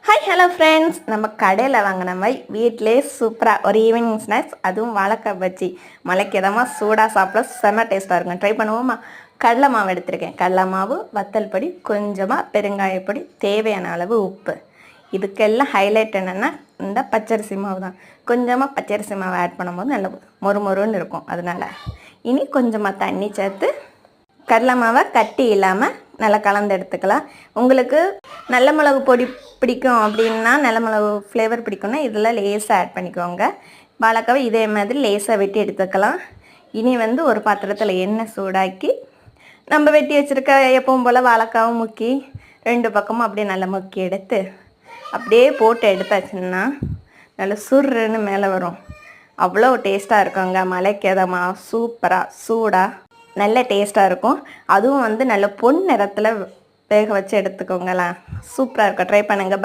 Hi hello friends, நம்ம கடையில் வாங்கின மாதிரி வீட்டிலே சூப்பராக ஒரு ஈவினிங் ஸ்நாக்ஸ், அதுவும் வாழைக்காய் பஜ்ஜி மலைக்கு இதமாக சூடாக சாப்பிட செம்ம டேஸ்ட்டாக இருக்கும். ட்ரை பண்ணுவோமா? கடலை மாவு எடுத்திருக்கேன். கடலை மாவு, வத்தல் பொடி, கொஞ்சமாக பெருங்காயப்பொடி, தேவையான அளவு உப்பு. இதுக்கெல்லாம் ஹைலைட் என்னென்னா இந்த பச்சரிசி மாவு தான். கொஞ்சமாக பச்சரிசி மாவு ஆட் பண்ணும்போது நல்ல மொறுமொறுன்னு இருக்கும். அதனால் இனி கொஞ்சமாக தண்ணி சேர்த்து கடலை மாவை கட்டி இல்லாமல் நல்லா கலந்து எடுத்துக்கலாம். உங்களுக்கு நல்ல மிளகு பொடி பிடிக்கும் அப்படின்னா, நல்ல மிளகு ஃப்ளேவர் பிடிக்கும்னா இதில் லேசாக ஆட் பண்ணிக்கோங்க. வாழைக்காவை இதே மாதிரி லேசாக வெட்டி எடுத்துக்கலாம். இனி ஒரு பாத்திரத்தில் எண்ணெய் சூடாக்கி நம்ம வெட்டி வச்சுருக்க எப்பவும் போல் வாழைக்காவும் முக்கி 2 பக்கமும் அப்படியே நல்லா முக்கி எடுத்து அப்படியே போட்டு எடுத்தாச்சுன்னா நல்லா சுருன்னு மேலே வரும். அவ்வளோ டேஸ்ட்டாக இருக்குங்க. மலைக்கு எதமாக சூப்பராக சூடாக நல்ல டேஸ்ட்டாக இருக்கும். அதுவும் நல்ல பொன் நிறத்தில் வேக வச்சு எடுத்துக்கோங்களேன். சூப்பராக இருக்கும். ட்ரை பண்ணுங்கள்.